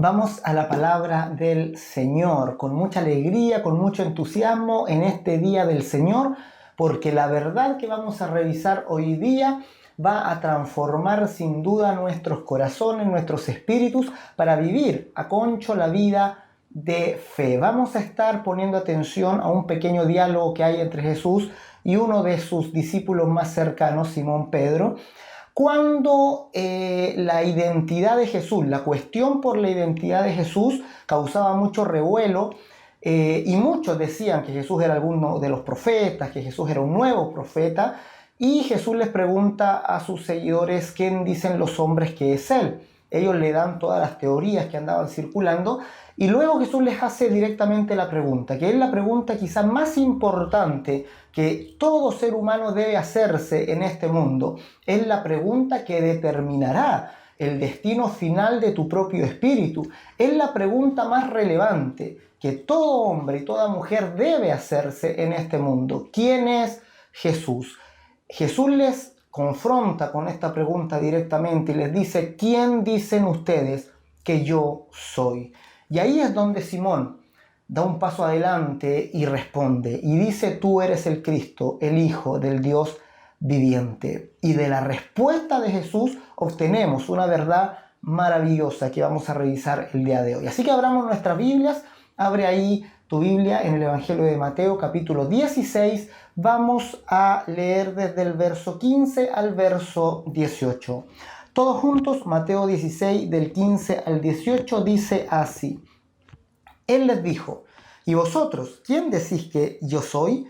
Vamos a la palabra del Señor, con mucha alegría, con mucho entusiasmo en este día del Señor, porque la verdad que vamos a revisar hoy día va a transformar sin duda nuestros corazones, nuestros espíritus, para vivir a concho la vida de fe. Vamos a estar poniendo atención a un pequeño diálogo que hay entre Jesús y uno de sus discípulos más cercanos, Simón Pedro, cuando la identidad de Jesús, la cuestión por la identidad de Jesús causaba mucho revuelo y muchos decían que Jesús era alguno de los profetas, que Jesús era un nuevo profeta, y Jesús les pregunta a sus seguidores quién dicen los hombres que es Él. Ellos le dan todas las teorías que andaban circulando y luego Jesús les hace directamente la pregunta, que es la pregunta quizás más importante que todo ser humano debe hacerse en este mundo. Es la pregunta que determinará el destino final de tu propio espíritu. Es la pregunta más relevante que todo hombre y toda mujer debe hacerse en este mundo. ¿Quién es Jesús? Jesús les confronta con esta pregunta directamente y les dice: ¿quién dicen ustedes que yo soy? Y ahí es donde Simón da un paso adelante y responde y dice: tú eres el Cristo, el Hijo del Dios viviente. Y de la respuesta de Jesús obtenemos una verdad maravillosa que vamos a revisar el día de hoy. Así que abramos nuestras Biblias. Abre ahí tu Biblia en el Evangelio de Mateo, capítulo 16. Vamos a leer desde el verso 15 al verso 18. Todos juntos, Mateo 16, del 15 al 18, dice así: Él les dijo: ¿y vosotros quién decís que yo soy?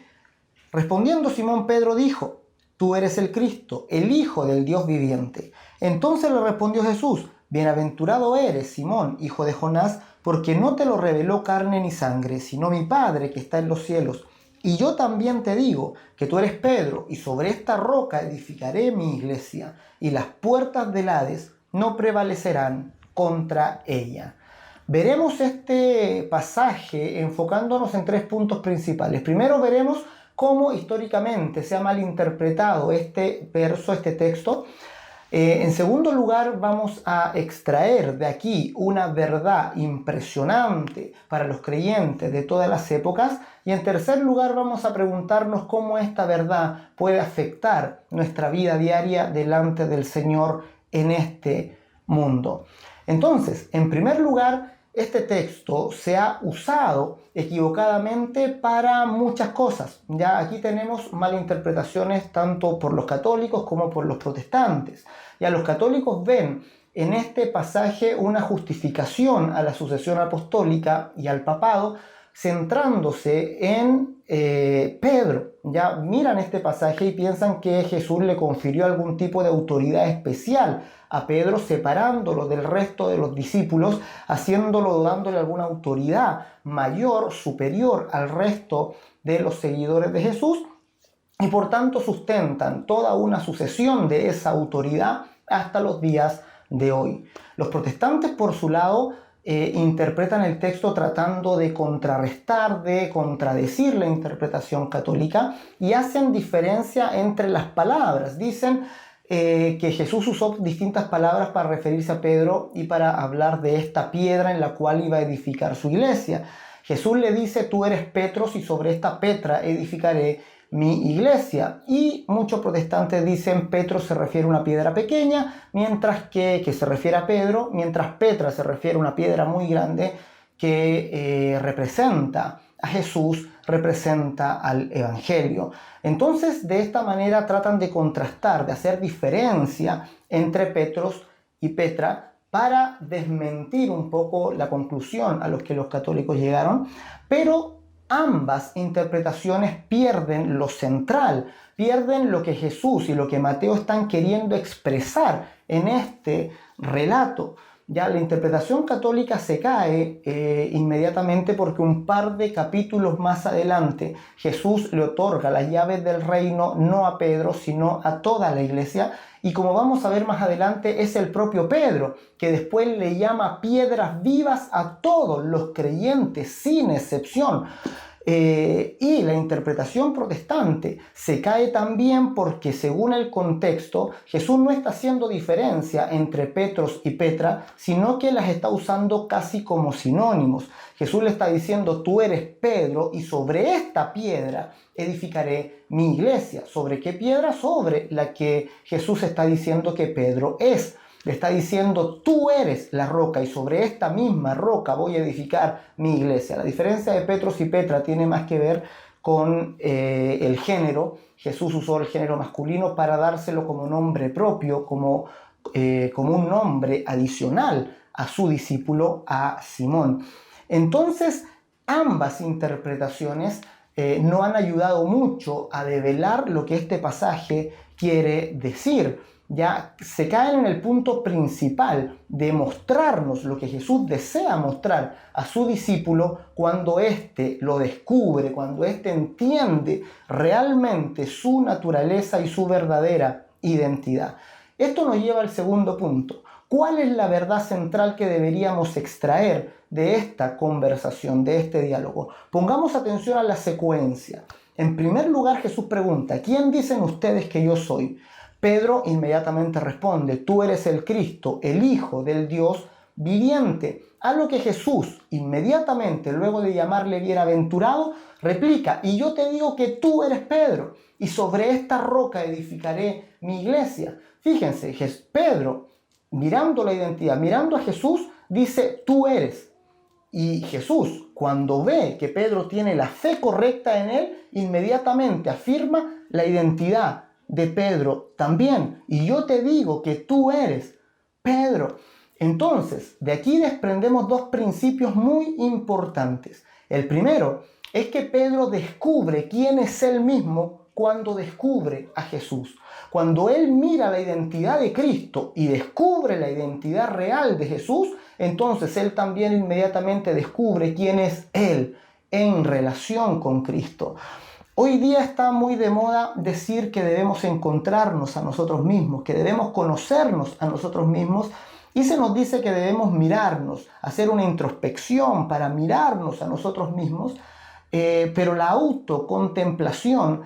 Respondiendo Simón Pedro dijo: tú eres el Cristo, el Hijo del Dios viviente. Entonces le respondió Jesús: bienaventurado eres, Simón, hijo de Jonás, porque no te lo reveló carne ni sangre, sino mi Padre que está en los cielos. Y yo también te digo que tú eres Pedro, y sobre esta roca edificaré mi iglesia, y las puertas del Hades no prevalecerán contra ella. Veremos este pasaje enfocándonos en tres puntos principales. Primero veremos cómo históricamente se ha malinterpretado este verso, este texto. En segundo lugar, vamos a extraer de aquí una verdad impresionante para los creyentes de todas las épocas. Y en tercer lugar, vamos a preguntarnos cómo esta verdad puede afectar nuestra vida diaria delante del Señor en este mundo. Entonces, en primer lugar, este texto se ha usado equivocadamente para muchas cosas. Ya aquí tenemos malinterpretaciones tanto por los católicos como por los protestantes. Ya los católicos ven en este pasaje una justificación a la sucesión apostólica y al papado, centrándose en Pedro. Ya miran este pasaje y piensan que Jesús le confirió algún tipo de autoridad especial a Pedro, separándolo del resto de los discípulos, haciéndolo, dándole alguna autoridad mayor, superior al resto de los seguidores de Jesús, y por tanto sustentan toda una sucesión de esa autoridad hasta los días de hoy. Los protestantes, por su lado, interpretan el texto tratando de contrarrestar, de contradecir la interpretación católica, y hacen diferencia entre las palabras. Dicen que Jesús usó distintas palabras para referirse a Pedro y para hablar de esta piedra en la cual iba a edificar su iglesia. Jesús le dice: tú eres Petros y sobre esta Petra edificaré mi iglesia. Y muchos protestantes dicen Petros se refiere a una piedra pequeña, mientras que se refiere a Pedro, mientras Petra se refiere a una piedra muy grande que representa a Jesús, representa al Evangelio. Entonces, de esta manera tratan de contrastar, de hacer diferencia entre Petros y Petra para desmentir un poco la conclusión a la que los católicos llegaron, pero ambas interpretaciones pierden lo central, pierden lo que Jesús y lo que Mateo están queriendo expresar en este relato. Ya la interpretación católica se cae inmediatamente porque un par de capítulos más adelante Jesús le otorga las llaves del reino no a Pedro, sino a toda la iglesia. Y como vamos a ver más adelante, es el propio Pedro que después le llama piedras vivas a todos los creyentes, sin excepción. Y la interpretación protestante se cae también porque, según el contexto, Jesús no está haciendo diferencia entre Petros y Petra, sino que las está usando casi como sinónimos. Jesús le está diciendo: tú eres Pedro, y sobre esta piedra edificaré mi iglesia. ¿Sobre qué piedra? Sobre la que Jesús está diciendo que Pedro es. Le está diciendo: tú eres la roca, y sobre esta misma roca voy a edificar mi iglesia. La diferencia de Petros y Petra tiene más que ver con el género. Jesús usó el género masculino para dárselo como nombre propio, como un nombre adicional a su discípulo, a Simón. Entonces, ambas interpretaciones no han ayudado mucho a develar lo que este pasaje quiere decir. Ya se caen en el punto principal de mostrarnos lo que Jesús desea mostrar a su discípulo cuando éste lo descubre, cuando éste entiende realmente su naturaleza y su verdadera identidad. Esto nos lleva al segundo punto. ¿Cuál es la verdad central que deberíamos extraer de esta conversación, de este diálogo? Pongamos atención a la secuencia. En primer lugar, Jesús pregunta: ¿quién dicen ustedes que yo soy? Pedro inmediatamente responde: tú eres el Cristo, el Hijo del Dios viviente. A lo que Jesús, inmediatamente, luego de llamarle bienaventurado, replica: y yo te digo que tú eres Pedro, y sobre esta roca edificaré mi iglesia. Fíjense, Pedro, mirando la identidad, mirando a Jesús, dice: tú eres. Y Jesús, cuando ve que Pedro tiene la fe correcta en él, inmediatamente afirma la identidad de Pedro también. Y yo te digo que tú eres Pedro. Entonces, de aquí desprendemos dos principios muy importantes. El primero es que Pedro descubre quién es él mismo cuando descubre a Jesús. Cuando él mira la identidad de Cristo y descubre la identidad real de Jesús, entonces él también inmediatamente descubre quién es él en relación con Cristo. Hoy día está muy de moda decir que debemos encontrarnos a nosotros mismos, que debemos conocernos a nosotros mismos, y se nos dice que debemos mirarnos, hacer una introspección para mirarnos a nosotros mismos, pero la autocontemplación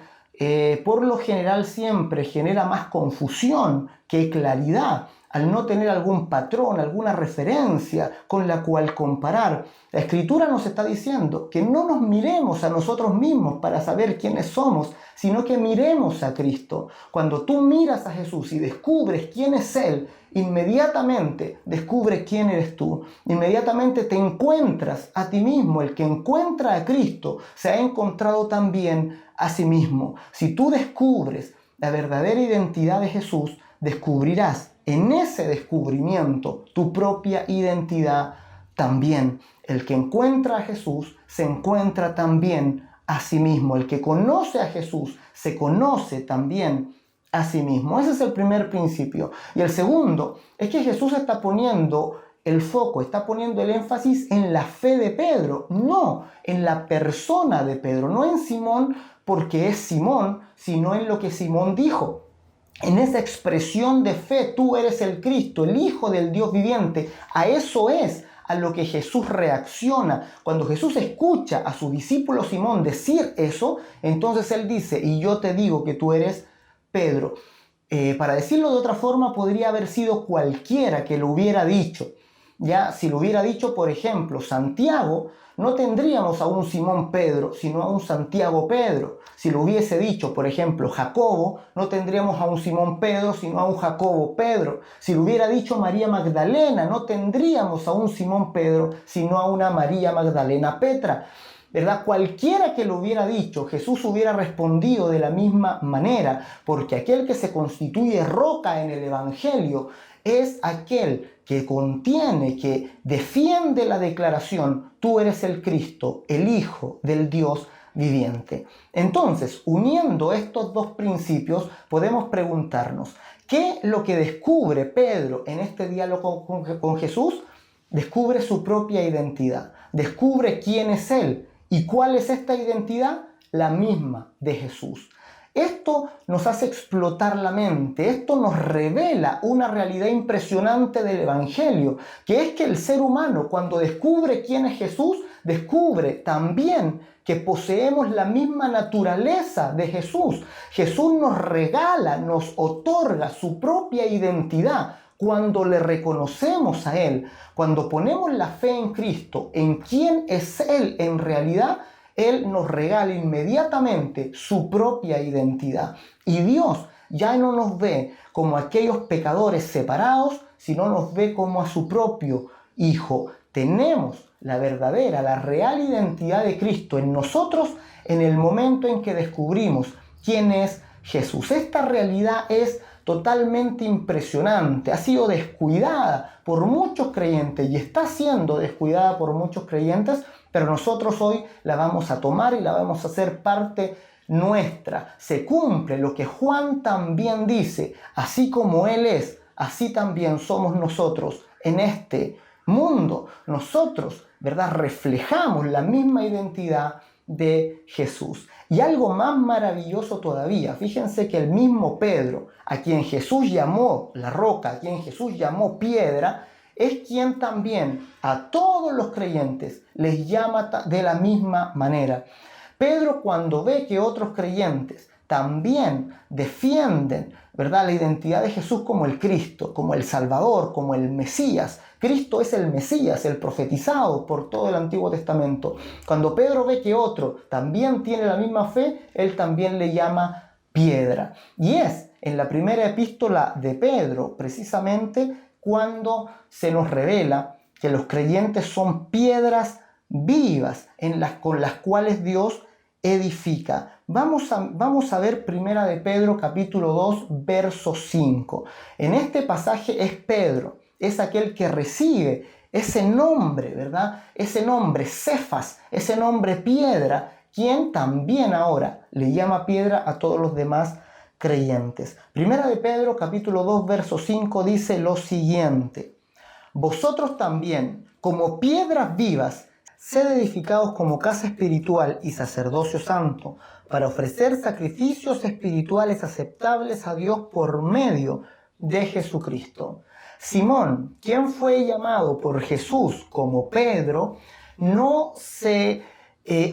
por lo general siempre genera más confusión que claridad, al no tener algún patrón, alguna referencia con la cual comparar. La Escritura nos está diciendo que no nos miremos a nosotros mismos para saber quiénes somos, sino que miremos a Cristo. Cuando tú miras a Jesús y descubres quién es Él, inmediatamente descubres quién eres tú. Inmediatamente te encuentras a ti mismo. El que encuentra a Cristo se ha encontrado también a sí mismo. Si tú descubres la verdadera identidad de Jesús, descubrirás en ese descubrimiento tu propia identidad también. El que encuentra a Jesús se encuentra también a sí mismo. El que conoce a Jesús se conoce también a sí mismo. Ese es el primer principio. Y el segundo es que Jesús está poniendo el foco, está poniendo el énfasis en la fe de Pedro, no en la persona de Pedro, no en Simón porque es Simón, sino en lo que Simón dijo. En esa expresión de fe: tú eres el Cristo, el Hijo del Dios viviente. A eso es a lo que Jesús reacciona. Cuando Jesús escucha a su discípulo Simón decir eso, entonces él dice: y yo te digo que tú eres Pedro. Para decirlo de otra forma, podría haber sido cualquiera que lo hubiera dicho. Ya, si lo hubiera dicho, por ejemplo, Santiago, no tendríamos a un Simón Pedro, sino a un Santiago Pedro. Si lo hubiese dicho, por ejemplo, Jacobo, no tendríamos a un Simón Pedro, sino a un Jacobo Pedro. Si lo hubiera dicho María Magdalena, no tendríamos a un Simón Pedro, sino a una María Magdalena Petra. ¿Verdad? Cualquiera que lo hubiera dicho, Jesús hubiera respondido de la misma manera, porque aquel que se constituye roca en el Evangelio es aquel que contiene, que defiende la declaración: tú eres el Cristo, el Hijo del Dios viviente. Entonces, uniendo estos dos principios, podemos preguntarnos: ¿qué es lo que descubre Pedro en este diálogo con Jesús? Descubre su propia identidad, descubre quién es Él. ¿Y cuál es esta identidad? La misma de Jesús. Esto nos hace explotar la mente, esto nos revela una realidad impresionante del Evangelio, que es que el ser humano, cuando descubre quién es Jesús, Descubre también que poseemos la misma naturaleza de Jesús. Jesús nos regala, nos otorga su propia identidad cuando le reconocemos a Él, cuando ponemos la fe en Cristo, en quién es Él en realidad. Él nos regala inmediatamente su propia identidad. Y Dios ya no nos ve como aquellos pecadores separados, sino nos ve como a su propio Hijo. Tenemos la verdadera, la real identidad de Cristo en nosotros en el momento en que descubrimos quién es Jesús. Esta realidad es totalmente impresionante, ha sido descuidada por muchos creyentes y está siendo descuidada por muchos creyentes, pero nosotros hoy la vamos a tomar y la vamos a hacer parte nuestra. Se cumple lo que Juan también dice: así como Él es, así también somos nosotros en este mundo. Nosotros, ¿verdad?, reflejamos la misma identidad de Jesús. Y algo más maravilloso todavía, fíjense que el mismo Pedro, a quien Jesús llamó la roca, a quien Jesús llamó piedra, es quien también a todos los creyentes les llama de la misma manera. Pedro, cuando ve que otros creyentes también defienden, ¿verdad?, la identidad de Jesús como el Cristo, como el Salvador, como el Mesías. Cristo es el Mesías, el profetizado por todo el Antiguo Testamento. Cuando Pedro ve que otro también tiene la misma fe, él también le llama piedra. Y es en la primera epístola de Pedro, precisamente, cuando se nos revela que los creyentes son piedras vivas con las cuales Dios edifica. Vamos a ver primera de Pedro capítulo 2 verso 5. En este pasaje es Pedro, es aquel que recibe ese nombre, ¿verdad? Ese nombre Cefas, ese nombre piedra, quien también ahora le llama piedra a todos los demás creyentes. Primera de Pedro capítulo 2 verso 5 dice lo siguiente: vosotros también, como piedras vivas, sed edificados como casa espiritual y sacerdocio santo, para ofrecer sacrificios espirituales aceptables a Dios por medio de Jesucristo. Simón, quien fue llamado por Jesús como Pedro, no se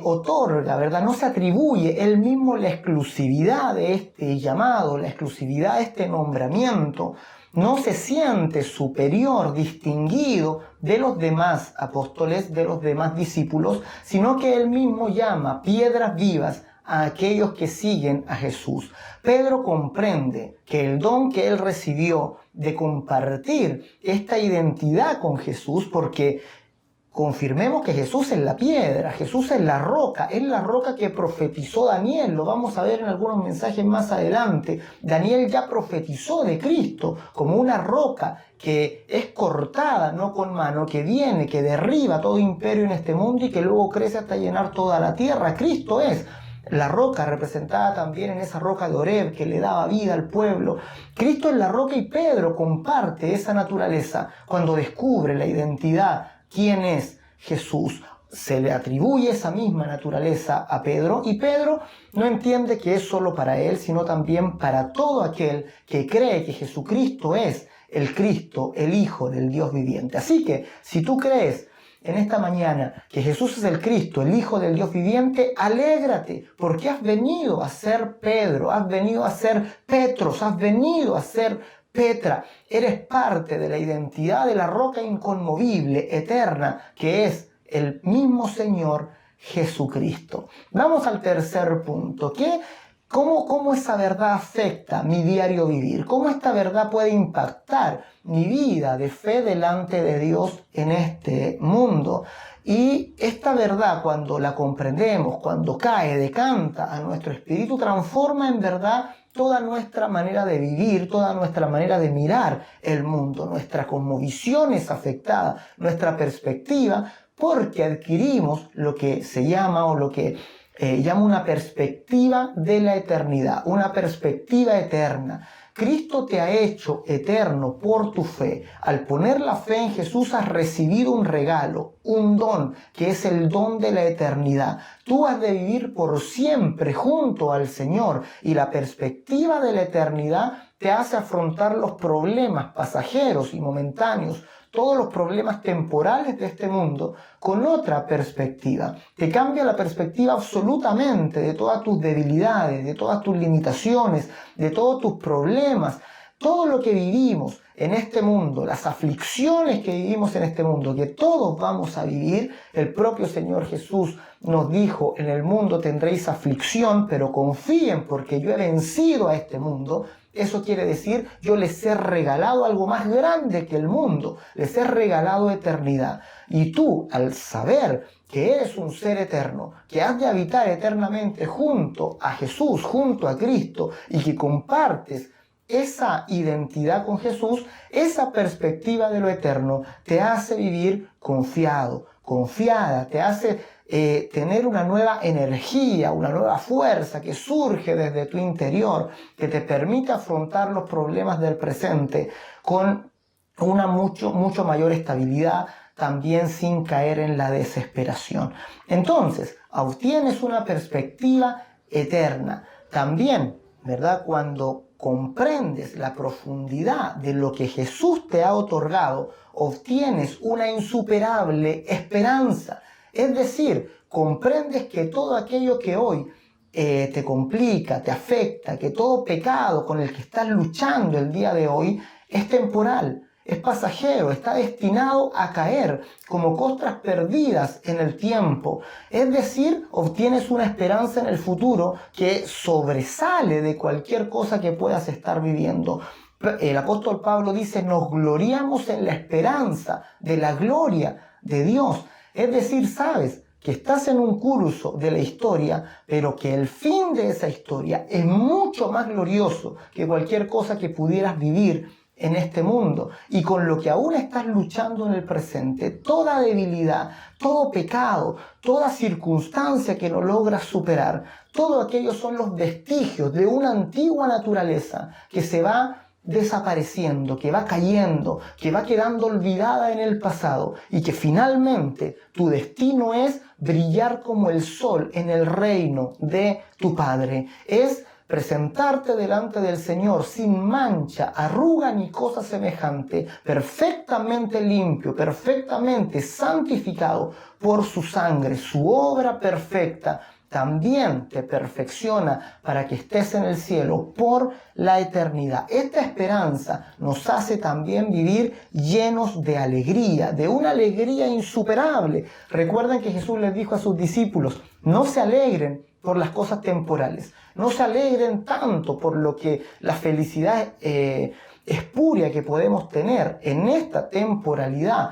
otorga, ¿verdad?, no se atribuye él mismo la exclusividad de este llamado, la exclusividad de este nombramiento. No se siente superior, distinguido de los demás apóstoles, de los demás discípulos, sino que él mismo llama piedras vivas a aquellos que siguen a Jesús. Pedro comprende que el don que él recibió de compartir esta identidad con Jesús, porque confirmemos que Jesús es la piedra, Jesús es la roca que profetizó Daniel, lo vamos a ver en algunos mensajes más adelante. Daniel ya profetizó de Cristo como una roca que es cortada, no con mano, que viene, que derriba todo imperio en este mundo y que luego crece hasta llenar toda la tierra. Cristo es la roca, representada también en esa roca de Oreb que le daba vida al pueblo. Cristo es la roca y Pedro comparte esa naturaleza cuando descubre la identidad. ¿Quién es Jesús? Se le atribuye esa misma naturaleza a Pedro y Pedro no entiende que es solo para él, sino también para todo aquel que cree que Jesucristo es el Cristo, el Hijo del Dios viviente. Así que si tú crees en esta mañana que Jesús es el Cristo, el Hijo del Dios viviente, alégrate, porque has venido a ser Pedro, has venido a ser Petros, has venido a ser Petra. Eres parte de la identidad de la roca inconmovible, eterna, que es el mismo Señor Jesucristo. Vamos al tercer punto. ¿Cómo esa verdad afecta mi diario vivir? ¿Cómo esta verdad puede impactar mi vida de fe delante de Dios en este mundo? Y esta verdad, cuando la comprendemos, cuando cae, decanta a nuestro espíritu, transforma en verdad toda nuestra manera de vivir, toda nuestra manera de mirar el mundo. Nuestra cosmovisión es afectada, nuestra perspectiva, porque adquirimos lo que se llama o lo que llama una perspectiva de la eternidad, una perspectiva eterna. Cristo te ha hecho eterno por tu fe. Al poner la fe en Jesús has recibido un regalo, un don, que es el don de la eternidad. Tú has de vivir por siempre junto al Señor y la perspectiva de la eternidad te hace afrontar los problemas pasajeros y momentáneos, todos los problemas temporales de este mundo con otra perspectiva. Te cambia la perspectiva absolutamente de todas tus debilidades, de todas tus limitaciones, de todos tus problemas. Todo lo que vivimos en este mundo, las aflicciones que vivimos en este mundo, que todos vamos a vivir, el propio Señor Jesús nos dijo, en el mundo tendréis aflicción, pero confíen porque yo he vencido a este mundo. Eso quiere decir, yo les he regalado algo más grande que el mundo, les he regalado eternidad. Y tú, al saber que eres un ser eterno, que has de habitar eternamente junto a Jesús, junto a Cristo, y que compartes esa identidad con Jesús, esa perspectiva de lo eterno te hace vivir confiado, confiada, te hace tener una nueva energía, una nueva fuerza que surge desde tu interior, que te permite afrontar los problemas del presente con una mucho mayor estabilidad, también sin caer en la desesperación. Entonces, obtienes una perspectiva eterna. También, ¿verdad? Cuando comprendes la profundidad de lo que Jesús te ha otorgado, obtienes una insuperable esperanza. Es decir, comprendes que todo aquello que hoy te complica, te afecta, que todo pecado con el que estás luchando el día de hoy es temporal, es pasajero, está destinado a caer como costras perdidas en el tiempo. Es decir, obtienes una esperanza en el futuro que sobresale de cualquier cosa que puedas estar viviendo. El apóstol Pablo dice, nos gloriamos en la esperanza de la gloria de Dios. Es decir, sabes que estás en un curso de la historia, pero que el fin de esa historia es mucho más glorioso que cualquier cosa que pudieras vivir en este mundo, y con lo que aún estás luchando en el presente, toda debilidad, todo pecado, toda circunstancia que no logras superar, todo aquello son los vestigios de una antigua naturaleza que se va desapareciendo, que va cayendo, que va quedando olvidada en el pasado, y que finalmente tu destino es brillar como el sol en el reino de tu Padre. Es presentarte delante del Señor sin mancha, arruga ni cosa semejante, perfectamente limpio, perfectamente santificado por su sangre. Su obra perfecta también te perfecciona para que estés en el cielo por la eternidad. Esta esperanza nos hace también vivir llenos de alegría, de una alegría insuperable. Recuerden que Jesús les dijo a sus discípulos, no se alegren por las cosas temporales, no se alegren tanto por lo que la felicidad espuria que podemos tener en esta temporalidad.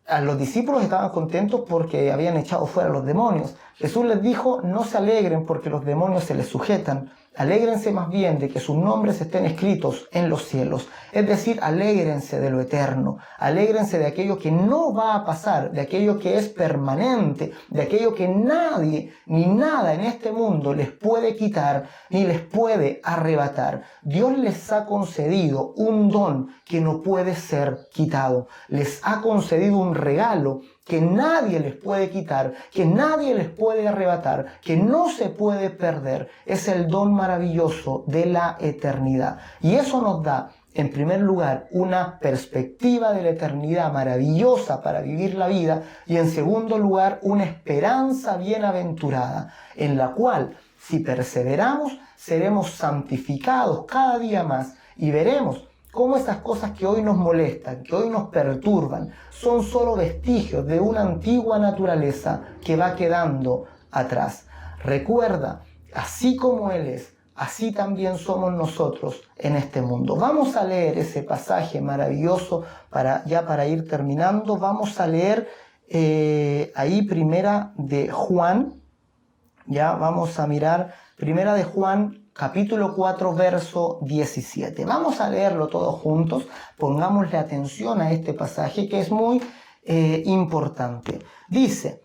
A los discípulos estaban contentos porque habían echado fuera a los demonios. Jesús les dijo, no se alegren porque los demonios se les sujetan. Alégrense más bien de que sus nombres estén escritos en los cielos. Es decir, alégrense de lo eterno. Alégrense de aquello que no va a pasar, de aquello que es permanente, de aquello que nadie ni nada en este mundo les puede quitar ni les puede arrebatar. Dios les ha concedido un don que no puede ser quitado. Les ha concedido un regalo que nadie les puede quitar, que nadie les puede arrebatar, que no se puede perder. Es el don maravilloso de la eternidad. Y eso nos da, en primer lugar, una perspectiva de la eternidad maravillosa para vivir la vida, y en segundo lugar, una esperanza bienaventurada, en la cual, si perseveramos, seremos santificados cada día más y veremos cómo esas cosas que hoy nos molestan, que hoy nos perturban, son solo vestigios de una antigua naturaleza que va quedando atrás. Recuerda, así como Él es, así también somos nosotros en este mundo. Vamos a leer ese pasaje maravilloso para ir terminando. Vamos a leer ahí Primera de Juan. Ya vamos a mirar Primera de Juan, capítulo 4, verso 17. Vamos a leerlo todos juntos. Pongámosle atención a este pasaje que es muy importante. Dice,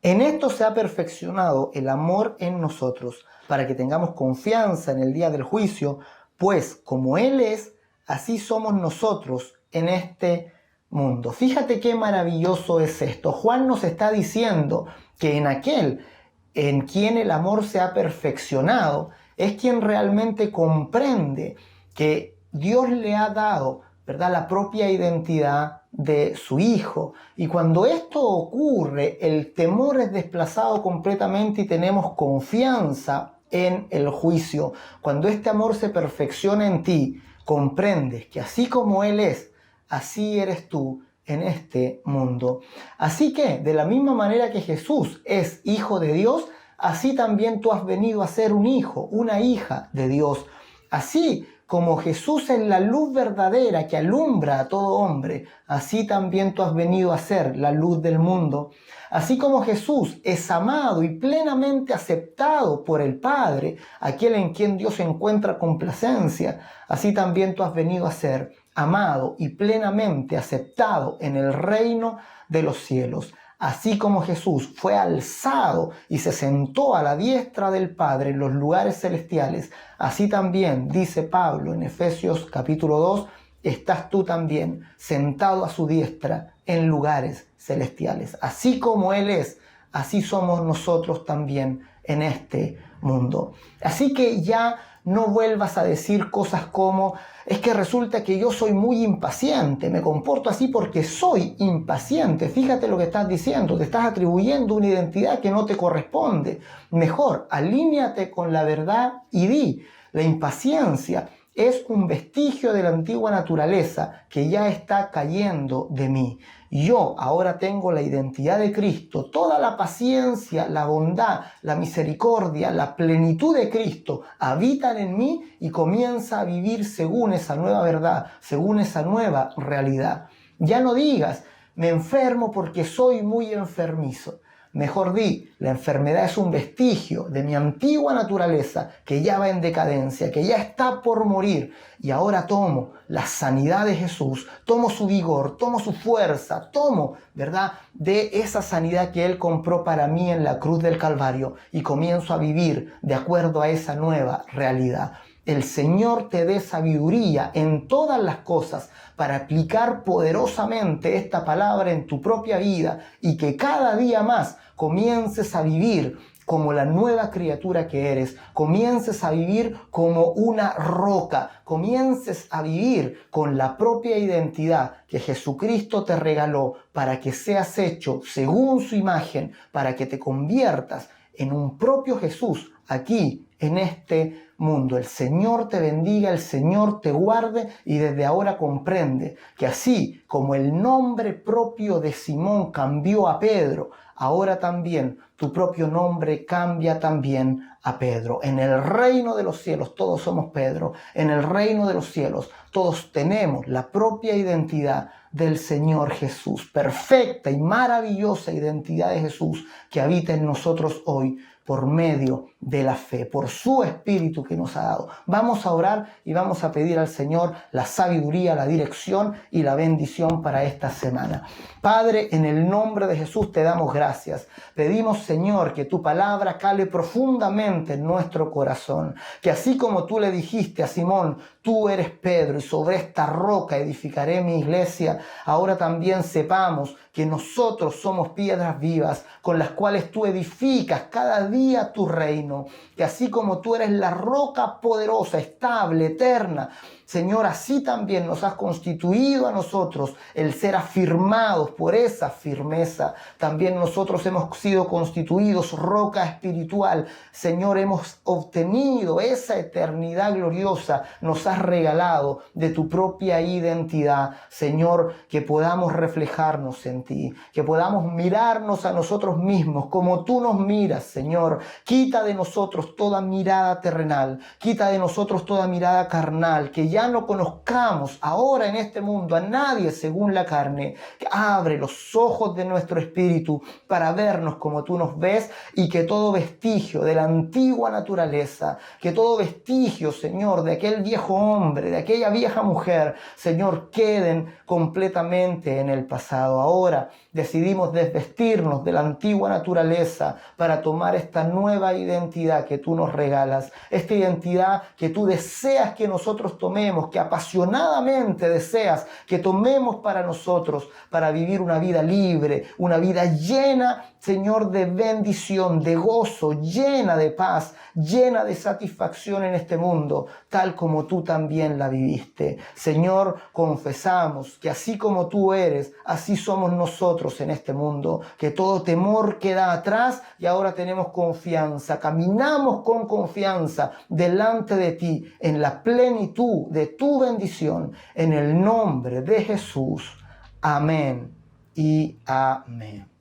en esto se ha perfeccionado el amor en nosotros, para que tengamos confianza en el día del juicio, pues como Él es, así somos nosotros en este mundo. Fíjate qué maravilloso es esto. Juan nos está diciendo que en aquel en quien el amor se ha perfeccionado, es quien realmente comprende que Dios le ha dado ¿verdad?, la propia identidad de su Hijo. Y cuando esto ocurre, el temor es desplazado completamente y tenemos confianza en el juicio. Cuando este amor se perfecciona en ti, comprendes que así como Él es, así eres tú en este mundo. Así que, de la misma manera que Jesús es Hijo de Dios, así también tú has venido a ser un hijo, una hija de Dios. Así como Jesús es la luz verdadera que alumbra a todo hombre, así también tú has venido a ser la luz del mundo. Así como Jesús es amado y plenamente aceptado por el Padre, aquel en quien Dios encuentra complacencia, así también tú has venido a ser amado y plenamente aceptado en el reino de los cielos. Así como Jesús fue alzado y se sentó a la diestra del Padre en los lugares celestiales, así también, dice Pablo en Efesios capítulo 2, estás tú también sentado a su diestra en lugares celestiales. Así como Él es, así somos nosotros también en este mundo. Así que ya no vuelvas a decir cosas como, es que resulta que yo soy muy impaciente, me comporto así porque soy impaciente. Fíjate lo que estás diciendo, te estás atribuyendo una identidad que no te corresponde. Mejor, alíñate con la verdad y di, la impaciencia es un vestigio de la antigua naturaleza que ya está cayendo de mí. Yo ahora tengo la identidad de Cristo, toda la paciencia, la bondad, la misericordia, la plenitud de Cristo habitan en mí y comienza a vivir según esa nueva verdad, según esa nueva realidad. Ya no digas, me enfermo porque soy muy enfermizo. Mejor di, la enfermedad es un vestigio de mi antigua naturaleza que ya va en decadencia, que ya está por morir. Y ahora tomo la sanidad de Jesús, tomo su vigor, tomo su fuerza, tomo, ¿verdad?, de esa sanidad que Él compró para mí en la cruz del Calvario y comienzo a vivir de acuerdo a esa nueva realidad. El Señor te dé sabiduría en todas las cosas para aplicar poderosamente esta palabra en tu propia vida y que cada día más comiences a vivir como la nueva criatura que eres, comiences a vivir como una roca, comiences a vivir con la propia identidad que Jesucristo te regaló para que seas hecho según su imagen, para que te conviertas en un propio Jesús aquí en este mundo. El Señor te bendiga, el Señor te guarde y desde ahora comprende que así como el nombre propio de Simón cambió a Pedro, ahora también tu propio nombre cambia también a Pedro. En el reino de los cielos todos somos Pedro. En el reino de los cielos todos tenemos la propia identidad del Señor Jesús. Perfecta y maravillosa identidad de Jesús que habita en nosotros hoy por medio de la fe, por su Espíritu que nos ha dado. Vamos a orar y vamos a pedir al Señor la sabiduría, la dirección y la bendición para esta semana. Padre, en el nombre de Jesús te damos gracias. Pedimos, Señor, que tu palabra cale profundamente en nuestro corazón, que así como tú le dijiste a Simón, tú eres Pedro y sobre esta roca edificaré mi iglesia, ahora también sepamos que nosotros somos piedras vivas con las cuales tú edificas cada día tu reino, que así como tú eres la roca poderosa, estable, eterna, Señor, así también nos has constituido a nosotros el ser afirmados por esa firmeza. También nosotros hemos sido constituidos roca espiritual. Señor, hemos obtenido esa eternidad gloriosa. Nos has regalado de tu propia identidad. Señor, que podamos reflejarnos en ti, que podamos mirarnos a nosotros mismos como tú nos miras, Señor. Quita de nosotros toda mirada terrenal, quita de nosotros toda mirada carnal, que ya no conozcamos ahora en este mundo a nadie según la carne. Que abre los ojos de nuestro espíritu para vernos como tú nos ves y que todo vestigio de la antigua naturaleza, que todo vestigio, Señor, de aquel viejo hombre, de aquella vieja mujer, Señor, queden completamente en el pasado. Ahora decidimos desvestirnos de la antigua naturaleza para tomar esta nueva identidad que tú nos regalas, esta identidad que tú deseas que nosotros tomemos, que apasionadamente deseas que tomemos para nosotros, para vivir una vida libre, una vida llena Señor, de bendición, de gozo, llena de paz, llena de satisfacción en este mundo, tal como tú también la viviste. Señor, confesamos que así como tú eres, así somos nosotros en este mundo, que todo temor queda atrás y ahora tenemos confianza, caminamos con confianza delante de ti en la plenitud de tu bendición, en el nombre de Jesús. Amén y amén.